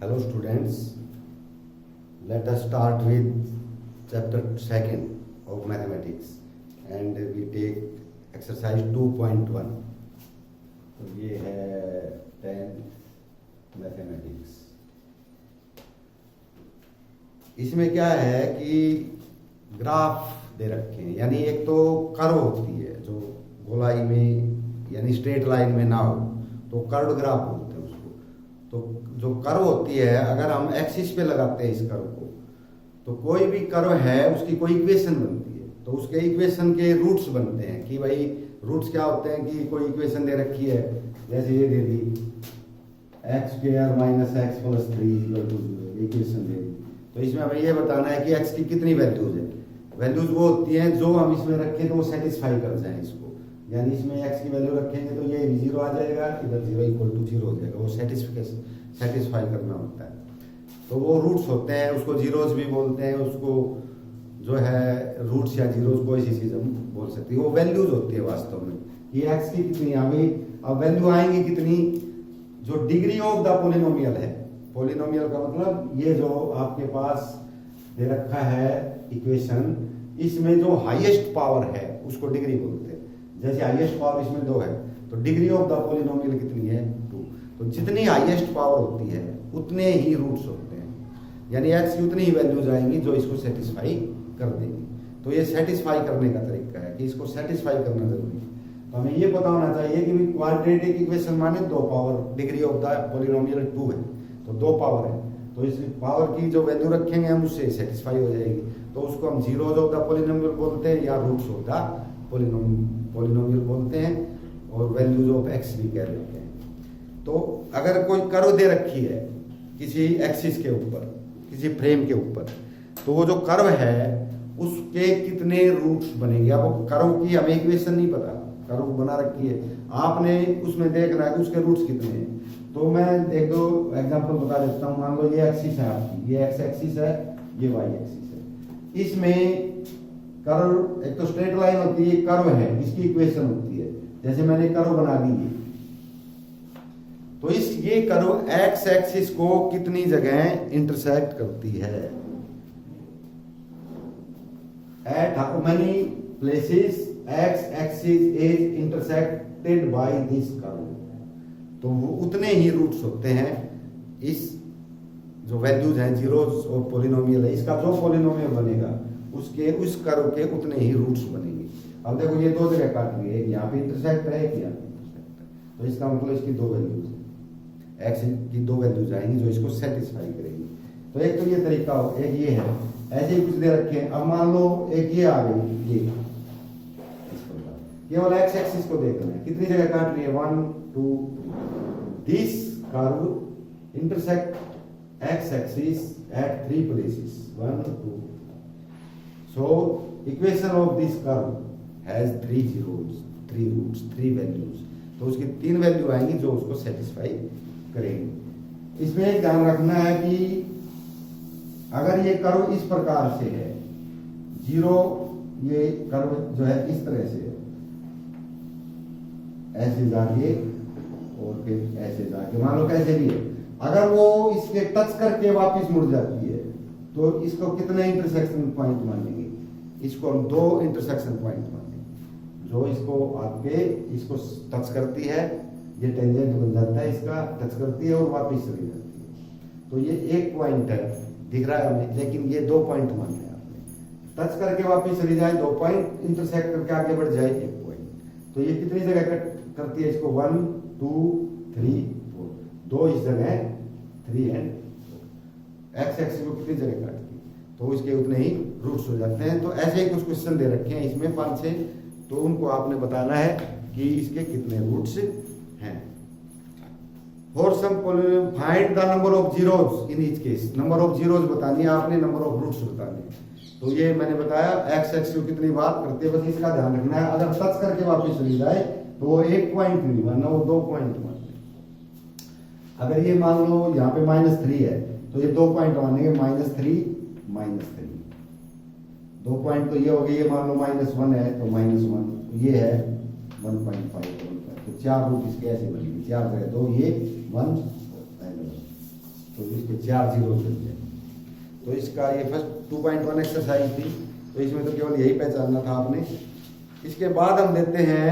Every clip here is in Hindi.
Hello students, let us start with chapter 2 of mathematics and we take exercise 2.1. तो ये है 10 मैथमेटिक्स। इसमें क्या है कि ग्राफ दे रखे हैं, यानी एक तो कर्व होती है जो गोलाई में यानी स्ट्रेट लाइन में ना हो तो कर्व ग्राफ बोलते हैं उसको। तो जो कर्व होती है अगर हम एक्सिस पे लगाते हैं इस कर्व को तो कोई भी कर्व है उसकी कोई इक्वेशन बनती है, तो उसके इक्वेशन के रूट्स बनते हैं कि भाई रूट्स क्या होते हैं कि कोई इक्वेशन दे रखी है, जैसे ये दे दी x² - x + 3 = 0 इक्वेशन दे दी। तो इसमें हमें ये बताना है कि x की कितनी वैल्यूज है। वैल्यूज वो होती हैं जो हम इसमें रखें तो वो सेटिस्फाई कर जाए इसको, यानी इसमें x की वैल्यू रखेंगे तो ये 0 आ जाएगा, इधर 0 = 0 हो जाएगा, वो सेटिस्फाई करना होता है। तो वो रूट्स होते हैं, उसको जीरोज भी बोलते हैं, उसको जो है रूट्स या जीरोज कोई सी चीज हम बोल सकते हैं। वो वैल्यूज होती है वास्तव में, ये x की कितनी आ गई, अब वैल्यू आएंगी कितनी, जो डिग्री ऑफ द पोलिनोमियल है। पोलिनोमियल का मतलब ये जो आपके पास दे रखा है इक्वेशन, इसमें जो हाईएस्ट पावर है उसको डिग्री बोलते हैं। जैसे हाईएस्ट पावर इसमें 2 है तो डिग्री ऑफ द पोलिनोमियल कितनी है, 2। तो जितनी हाईएस्ट पावर होती है उतने ही रूट्स होते हैं, यानी x की उतनी ही वैल्यूज आएंगी जो इसको सेटिस्फाई कर देंगी। तो ये सेटिस्फाई करने का तरीका है कि इसको सेटिस्फाई करना जरूरी है। तो हमें ये पता होना चाहिए कि क्वाड्रेटिक इक्वेशन माने 2 power, degree of the polynomial 2 है तो 2 पावर है, तो इस पावर की जो वैल्यू रखेंगे हम उससे सेटिस्फाई हो जाएगी। तो उसको हम जीरोज ऑफ द पोलिनोमियल बोलते हैं या रूट्स ऑफ द पोलिनोमियल बोलते हैं, और वैल्यूज ऑफ x भी कह देते हैं। तो अगर कोई कर्व दे रखी है किसी एक्सिस के ऊपर, किसी फ्रेम के ऊपर, तो वो जो कर्व है उसके कितने रूट्स बनेंगे। अब वो कर्व की हमें इक्वेशन नहीं पता, कर्व बना रखी है, आपने उसमें देखना है कि उसके रूट्स कितने हैं। तो मैं एक दो एग्जांपल बता देता हूँ। मान लो ये एक्सिस है आपकी, ये x एक्सिस है, ये y एक्सिस है। इसमें कर्व एक तो स्ट्रेट लाइन होती है, कर्व है, इसकी इक्वेशन होती है। जैसे मैंने कर्व बना दी है, तो इस ये कर्व x एक्सिस को कितनी जगह इंटरसेक्ट करती है, at how many places x axis is intersected by this curve. तो वो उतने ही रूट्स होते हैं, इस जो वैल्यूज हैं जीरोस और पोलिनोमियल है, इसका जो पोलिनोमियल बनेगा उसके उस कर्व के उतने ही रूट्स बनेंगे। अब देखो ये 2 जगह काट रही है, यहाँ पे इंटरसेक्ट है, एक यहाँ पे इंटरसेक्ट है, तो इसका मतलब इसकी 2 वैल्यूज है, x की 2 वैल्यूज आएंगी जो इसको सेटिस्फाई करेगी। तो एक तो ये तरीका हो, एक ये है, ऐसे ही कुछ दे रखे हैं। अब मान लो एक ये आ गई, ये केवल x एक्सिस को देखना है, कितनी जगह काट रही है, 1 2 this curve intersect x axis at 3 places 1 2। so equation of this curve has 3 zeros, 3 roots, 3 values। तो उसकी 3 वैल्यू आएंगी जो उसको सेटिस्फाई करेंगे। इसमें एक ध्यान रखना है कि अगर ये कर्व इस प्रकार से है, जीरो, ये कर्व जो है इस तरह से ऐसे जाके और फिर ऐसे जाके, मान लो कैसे भी है, अगर वो इसके टच करके वापस मुड़ जाती है तो इसको कितने इंटरसेक्शन पॉइंट मानेंगे, इसको हम 2 इंटरसेक्शन पॉइंट मानेंगे। जो इसको आपके इसको टच करती है, ये टेंजेंट बन जाता है, इसका टच करती है और वापस चली जाती है। तो ये एक पॉइंट है, दिख रहा है हमें, लेकिन ये 2 पॉइंट माने हैं आपने। टच करके वापस चली जाए, 2 पॉइंट, इंटरसेक्ट करके आगे बढ़ जाए 1 पॉइंट। तो ये कितनी जगह कट करती है इसको, 1 2 3 4, 2 इस जगह, 3 एंड 4। x एक्सिस को कितनी जगह काटती है तो इसके उतने ही रूट्स हो जाते हैं। तो ऐसे ही कुछ क्वेश्चन दे रखे हैं इसमें 5-6, तो उनको आपने बताना है कि इसके कितने रूट्स हैं। For sum find the number of zeros in each case, number of zeros बतानी है आपने, नंबर ऑफ रूट्स बताने। तो ये मैंने बताया x एक्सिस को कितनी बार करते हैं, बस इसका ध्यान रखना है। अगर टच करके वापस चली जाए तो वो 1 पॉइंट नहीं मानना, वो 2 पॉइंट मानना। अगर ये मान लो यहाँ पे -3 है तो ये 2 पॉइंट मानेंगे, -3 -3। 2 पॉइंट तो ये हो गए, ये मान लो -1 है तो -1, ये है 1.5, तो 4 रूट इसके ऐसे बनेंगे, 4 जगह 2, ये 1 तो तो इसके 4 जीरो बन जाए। तो इसका ये फर्स्ट 2.1 एक्सरसाइज थी, तो इसमें तो केवल यही पहचानना था आपने। इसके बाद हम देते हैं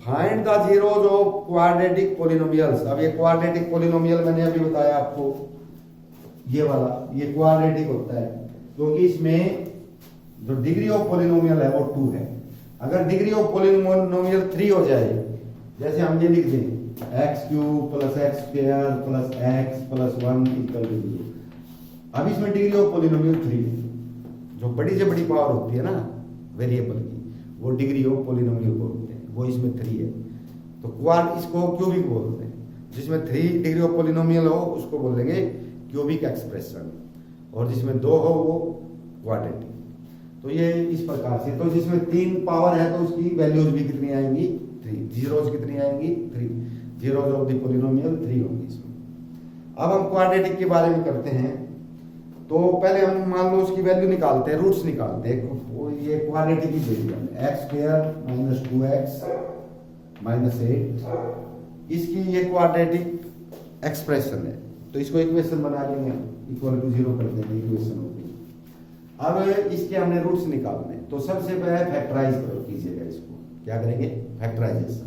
find the zeros of quadratic polynomials. अब ये क्वाड्रेटिक पोलिनोमियल मैंने अभी बताया आपको, ये वाला ये क्वाड्रेटिक होता है क्योंकि इसमें जो डिग्री ऑफ पोलिनोमियल है वो 2 है। अगर डिग्री ऑफ पोलिनोमियल 3 हो जाए, जैसे हम ये लिख दें x³ + x² + x + 1 = 0। अब इसमें डिग्री ऑफ पोलिनोमियल 3 है। जो बड़ी से बड़ी पावर होती है ना वेरिएबल की, वो डिग्री ऑफ पोलिनोमियल बोलते हैं, वो इसमें 3 है। तो क्वाड इसको क्यूबिक बोलते हैं। जिसमें 3 डिग्री ऑफ पोलिनोमियल हो उसको बोलेंगे क्यूबिक एक्सप्रेशन, और जिसमें 2 हो वो क्वाड्रेटिक। तो ये इस प्रकार से, तो जिसमें 3 पावर है तो उसकी वैल्यूज भी कितनी आएंगी 3, जीरोज कितनी आएंगी 3, जीरोज ऑफ द पोलिनोमियल 3 होंगी इसमें। अब हम क्वाड्रेटिक के बारे में करते हैं। तो पहले हम मान लो उसकी वैल्यू निकालते हैं, रूट्स निकालते हैं। ये क्वाड्रेटिक की वैल्यू है x² - 2x - 8, इसकी ये क्वाड्रेटिक एक्सप्रेशन है। तो इसको इक्वेशन बना लेंगे, इक्वल टू 0 कर देंगे, इक्वेशन होगी। अब इसके हमने रूट्स निकालने, तो सबसे पहले फैक्टराइज कीजिएगा इसको। क्या करेंगे फैक्टराइजेशन।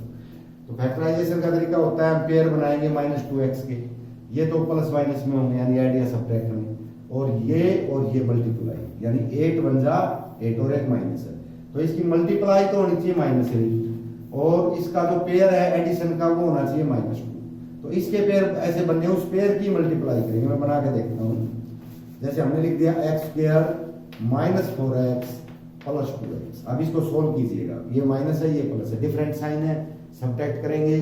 तो फैक्टराइजेशन का तरीका होता है हम पेयर बनाएंगे -2x के, ये तो प्लस माइनस में होंगे यानी ऐड या सब्ट्रैक्ट में, और ये मल्टीप्लाई, यानी 8 बन जा 8 और 1 माइनस है, तो इसकी मल्टीप्लाई तो होनी चाहिए -8, और इसका जो पेयर है एडिशन का वो होना चाहिए -2। तो इसके पेयर ऐसे बनने, उस पेयर की मल्टीप्लाई करेंगे। मैं बना के देखता हूँ। जैसे हमने लिख दिया x² -4x + 2x। अब इसको सोल्व कीजिएगा, ये माइनस है ये प्लस है, डिफरेंट साइन है, सब्ट्रैक्ट करेंगे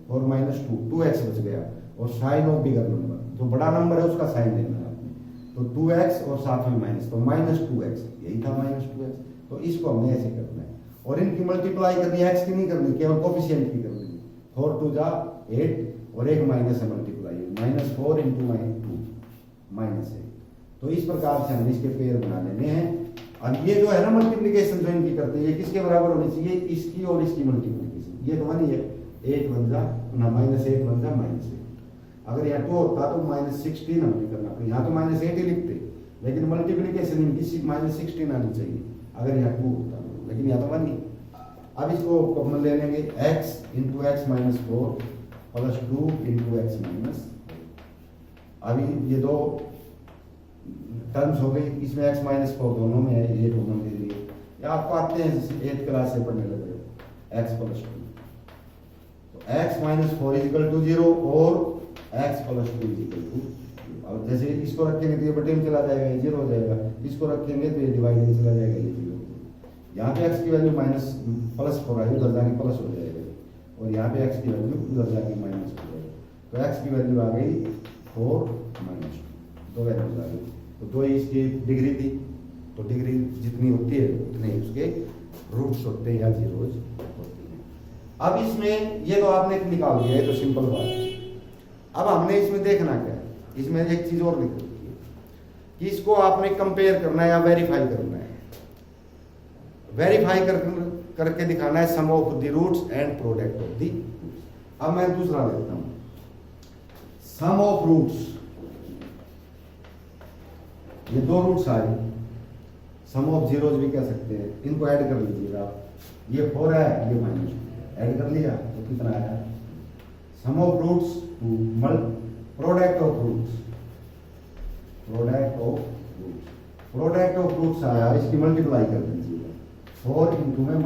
और -2x बच गया, और साइन ऑफ बिगर नंबर, जो बड़ा नंबर है उसका साइन लेना है आपने। तो 2x और साथ में माइनस, तो -2x, यही था -2x। तो इसको हमने ऐसे करना है, और इनकी मल्टीप्लाई करनी है, x की नहीं करनी, केवल कोफिशिएंट की करनी है। 4 2 जा 8 और 1 माइनस है, मल्टीप्लाई -4 × -2 -8। तो इस प्रकार से हमने इसके पेयर बना लेने हैं। अब ये जो है ना मल्टीप्लिकेशन जो इनकी करते हैं, ये किसके बराबर होनी चाहिए, इसकी और इसकी मल्टीप्लिकेशन। ये तो बनी है 8 बन जा ना -8 बन जा -8। अगर यहाँ 2 होता तो -16 हमें करना पड़े, यहाँ तो -8 ही लिखते, लेकिन मल्टीप्लिकेशन इनकी -16 आनी चाहिए अगर यहाँ 2 होता, लेकिन यहाँ तो बनी। अब इसको कॉमन ले लेंगे, x × x - 4 + 2 × x - 4। अभी ये दो टर्म्स हो गई, इसमें x - 4 दोनों में है, ये दोनों दे दिए। या आपको आते हैं 8th क्लास से पढ़ने लगे, x + 2, तो x - 4 = 0 और x + 2 = 2। और जैसे इसको रखेंगे तो ये बटे में चला जाएगा, ये 0 हो जाएगा, इसको रखेंगे तो ये डिवाइड में चला जाएगा, ये 0। यहाँ पे x की वैल्यू +4 आई, उधर जाके प्लस हो जाएगा, और यहाँ पे x की वैल्यू उधर जाके माइनस हो जाएगा। तो x की वैल्यू आ गई 4 - 2 वैल्यूज आ गई। तो 2 इसकी डिग्री थी, तो डिग्री जितनी होती है उतने ही उसके रूट्स होते हैं या जीरोज होती हैं। अब इसमें ये तो आपने निकाल दिया है, तो सिंपल बात है। अब हमने इसमें देखना क्या है, इसमें एक चीज और लिख रखी है कि इसको आपने कंपेयर करना है या वेरीफाई करना है। वेरीफाई करके दिखाना है sum of the roots and product of the. अब मैं दूसरा लेता हूं, सम ऑफ रूट्स। ये 2 रूट्स आए, सम ऑफ जीरोज भी कह सकते हैं, इनको ऐड कर लीजिएगा आप। ये 4 है, ये -2 ऐड कर लिया तो कितना आया, sum of roots to product of roots, product of roots आया, इसकी मल्टीप्लाई कर दीजिएगा, 4 × में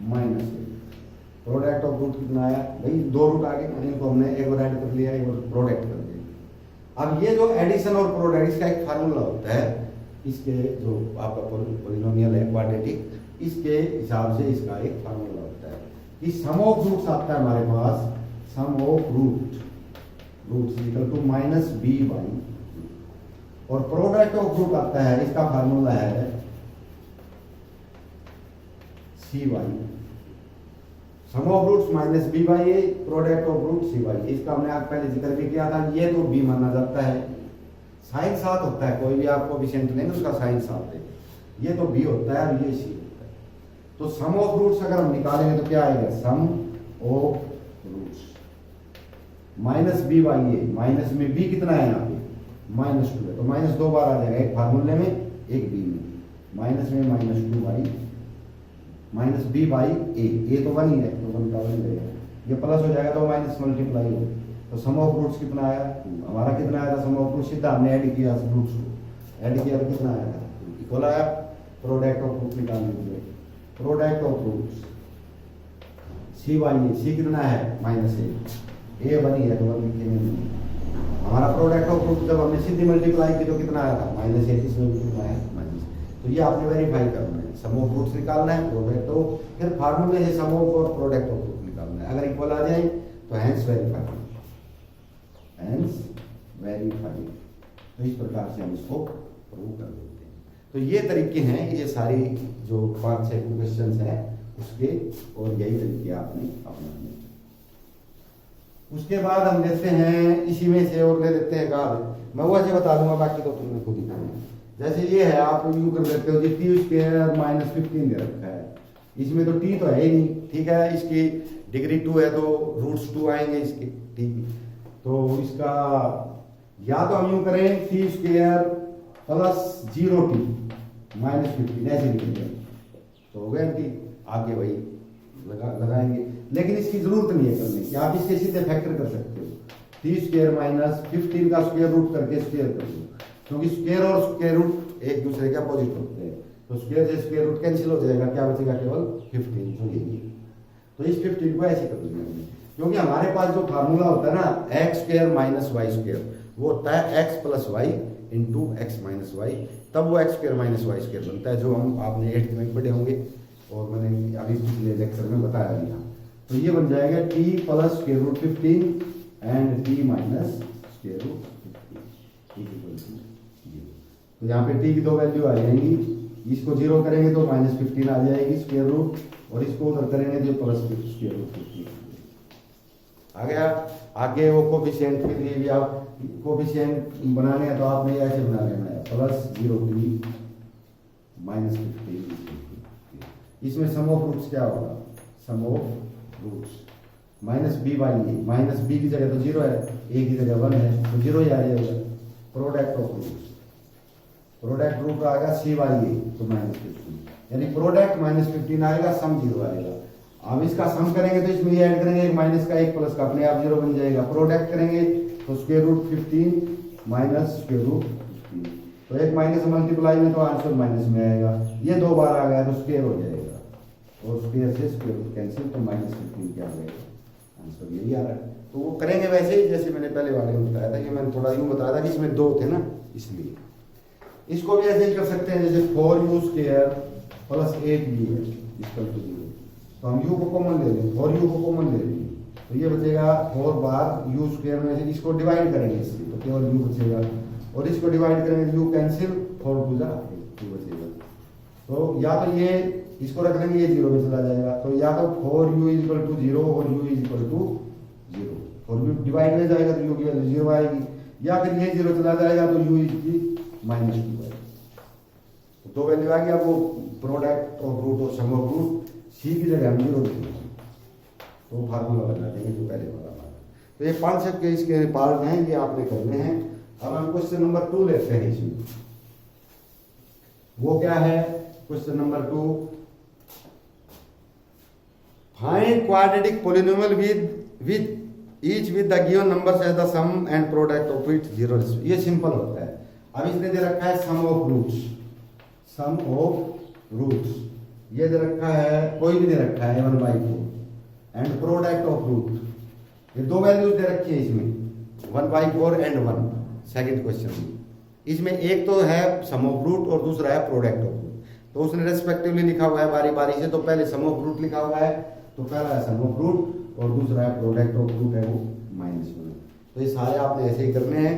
-2 प्रोडक्ट ऑफ रूट कितना आया भाई, 2 रूट आ गए, इनको हमने एक बार ऐड कर लिया, एक बार प्रोडक्ट कर दिया। अब ये जो एडिशन और प्रोडक्ट, इसका एक फार्मूला होता है, इसके जो आपका पोलिनोमियल है क्वाड्रेटिक, इसके हिसाब से इसका एक फार्मूला होता है कि सम ऑफ रूट्स आता है हमारे पास, सम ऑफ रूट्स -b/, और प्रोडक्ट ऑफ रूट आता है, इसका फार्मूला है c/a। Sum of roots -b/a, product of root c/a। इसका हमने आज पहले जिक्र भी किया था, ये तो b माना जाता है, साइन साथ होता है, कोई भी आप कोएफिशिएंट लेंगे उसका साइन साथ है, ये तो b होता है और ये c होता है। तो सम ऑफ रूट्स अगर हम निकालेंगे तो क्या आएगा, sum of roots, minus b by a, minus में बी कितना है यहाँ पे माइनस 2 है, तो माइनस 2 बार आ जाएगा, एक फार्मूले में एक बी में, माइनस में minus 2 by minus b by a तो 1 ही है, तो 1 का 1 रहेगा, ये प्लस हो जाएगा तो माइनस मल्टीप्लाई हो, तो सम ऑफ रूट्स कितना आया 2, हमारा कितना आया था सम ऑफ रूट्स, सीधा हमने ऐड किया रूट्स को, ऐड किया तो कितना आया था इक्वल आया, प्रोडक्ट ऑफ रूट निकालने के लिए, product of roots c by a, c कितना है माइनस ए 1 ही है तो 1 लिखेंगे नहीं, हमारा प्रोडक्ट ऑफ रूट जब हमने सीधी मल्टीप्लाई की तो कितना आया था माइनस 8, इसमें भी कितना आया माइनस, तो ये आपने वेरीफाई करना है, सम ऑफ रूट्स निकालना है, प्रोडक्ट ऑफ, फिर फार्मूले से सम ऑफ और प्रोडक्ट ऑफ रूट निकालना है, अगर इक्वल आ जाए तो हैंस वेरीफाई, हैंस वेरीफाई, तो इस प्रकार से हम इसको प्रूव कर देते हैं। तो ये तरीके हैं, ये सारी जो 5-6 क्वेश्चंस हैं उसके, और यही तरीके आपने अपनाने। उसके बाद हम लेते हैं इसी में से और ले लेते हैं गाढ़, मैं वो ऐसे बता दूंगा, बाकी तो तुमने खुद ही करना। जैसे ये है, आप यूं कर लेते हो जी टी स्क्वायर माइनस 15 दे रखा है, इसमें तो टी तो है ही नहीं, ठीक है, इसकी डिग्री 2 है तो रूट्स 2 आएंगे इसके, ठीक, तो इसका या तो हम यूं करें T square plus 0t minus 15 ऐसे लिखेंगे, तो हो गया टी, आगे वही लगाएंगे, लेकिन इसकी जरूरत नहीं है करने की, आप इसके सीधे फैक्टर कर सकते हो, टी स्क्वायर माइनस 15 का स्क्वायर रूट करके स्क्वायर कर दो, क्योंकि स्क्वायर और स्क्वायर रूट एक दूसरे के अपोजिट होते हैं, तो स्क्वायर से स्क्वायर रूट कैंसिल हो जाएगा, क्या बचेगा केवल 15, तो यही है, तो इस 15 को ऐसे कर देंगे हमने, क्योंकि हमारे पास जो फार्मूला होता है ना X square minus Y square, वो होता है X plus Y into X minus Y, तब वो X square minus Y square बनता है, जो हम आपने 8th में पढ़े होंगे और मैंने अभी पिछले लेक्चर में बताया भी था, तो ये बन जाएगा T plus square root 15 and T minus square root 15, तो यहाँ पे टी की 2 वैल्यू आ जाएंगी, इसको 0 करेंगे तो माइनस 15 आ जाएगी स्क्वायर रूट, और इसको उधर करेंगे तो प्लस स्क्वायर रूट 15 आ गया। आगे वो कोफिशिएंट के लिए भी आप कोफिशिएंट बनाने हैं तो आपने ऐसे बना लेना है, प्लस 0t माइनस 15, इसमें सम ऑफ रूट्स क्या होगा, sum of roots minus b by a, minus b की जगह तो 0 है, ए की जगह 1 है, तो 0 ही आ जाएगा, product of roots, product root आएगा सी बाई ए तो माइनस 15, यानी प्रोडक्ट माइनस 15 आएगा, सम 0 आएगा, अब इसका सम करेंगे तो इसमें ये ऐड करेंगे, एक माइनस का एक प्लस का, अपने आप 0 बन जाएगा, प्रोडक्ट करेंगे तो square root 15 minus square root 15, तो एक माइनस मल्टीप्लाई में तो आंसर माइनस में आएगा, ये 2 बार आ गया तो स्क्वायर हो जाएगा, और स्क्वायर से स्क्वायर रूट कैंसिल, तो माइनस 15 क्या आ जाएगा, आंसर यही आ रहा है। तो वो करेंगे वैसे ही जैसे मैंने पहले वाले में बताया था, कि मैंने थोड़ा यूं बताया था कि इसमें 2 थे ना, इसलिए इसको भी ऐसे ही कर सकते हैं, जैसे 4u स्क्वायर प्लस 8u है इक्वल टू 0, तो हम u को कॉमन ले लें, 4u को कॉमन ले लेंगे, तो ये बचेगा 4 बार u स्क्वायर में से इसको डिवाइड करेंगे इसलिए, तो केवल u बचेगा, और इसको डिवाइड करेंगे u कैंसिल, 4 2 जा 2 बचेगा, तो या तो ये इसको रख लेंगे, ये 0 में चला जाएगा, तो या तो 4u इक्वल टू 0 और u equal to 0, 4u divide में जाएगा तो u की वैल्यू 0 आएगी, या फिर ये 0 चला जाएगा तो u की माइनस 2 आएगी, तो 2 वैल्यू आ गया, वो प्रोडक्ट ऑफ रूट और सम ऑफ रूट, सी की जगह हम 0 लिखेंगे, तो फार्मूला बना देंगे जो पहले वाला था। तो ये 5 के इसके पार्ट हैं, ये आपने करने हैं। अब हम क्वेश्चन नंबर 2 लेते हैं इसमें, वो क्या है question number 2, find quadratic polynomial with each with the given numbers as the sum and product of its 0, ये सिंपल होता है। अब इसने दे रखा है sum of roots, sum of roots ये दे रखा है, कोई भी दे रखा है 1/4 एंड प्रोडक्ट ऑफ रूट, ये 2 वैल्यूज दे रखी है इसमें 1/4 एंड 1, सेकंड क्वेश्चन में, इसमें एक तो है सम ऑफ रूट और दूसरा है प्रोडक्ट ऑफ रूट, तो उसने रेस्पेक्टिवली लिखा हुआ है बारी बारी से, तो पहले सम ऑफ रूट लिखा हुआ है, तो पहला है सम ऑफ रूट और दूसरा है प्रोडक्ट ऑफ रूट है वो -1, तो ये सारे आपने ऐसे ही करने हैं।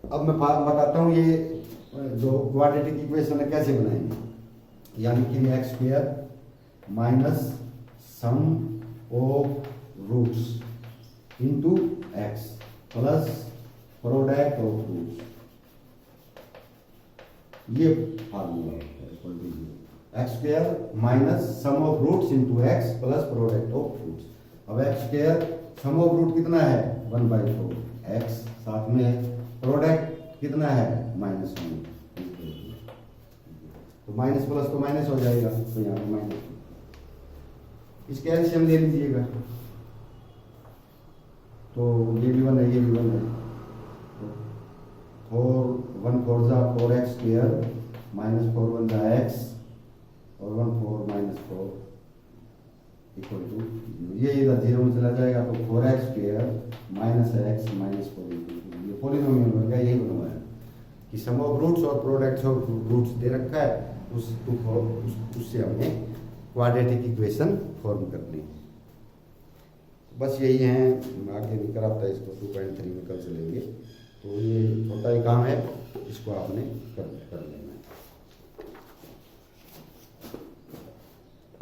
अब मैं बताता हूँ ये जो क्वाड्रेटिक इक्वेशन है कैसे बनाएंगे, यानी कि x square minus sum of roots into x plus product of roots, ये फार्मूला है x square minus sum of roots into x plus product of roots. अब x square sum of root कितना है 1/4 एक्स, साथ में प्रोडक्ट कितना है -1। तो माइनस प्लस तो माइनस हो जाएगा, तो यहाँ पे माइनस, इसके एलसीएम ले लीजिएगा, तो ये भी 1 है ये भी 1 है, तो 1 4 जा 4x स्क्वायर -4 1 जा x और 1 4 -4 इक्वल टू, ये इधर 0 में चला जाएगा, तो 4x स्क्वायर -x -4, ये पॉलिनोमियल बन गया। यही बनवा है कि सम ऑफ रूट्स और प्रोडक्ट्स ऑफ रूट्स दे रखा है, उससे हमने क्वाड्रेटिक इक्वेशन फॉर्म करनी है। बस यही है, आगे नहीं कराता इसको, 2.3 में कल चलेंगे। तो ये छोटा ही काम है, इसको आपने कर लेंगे।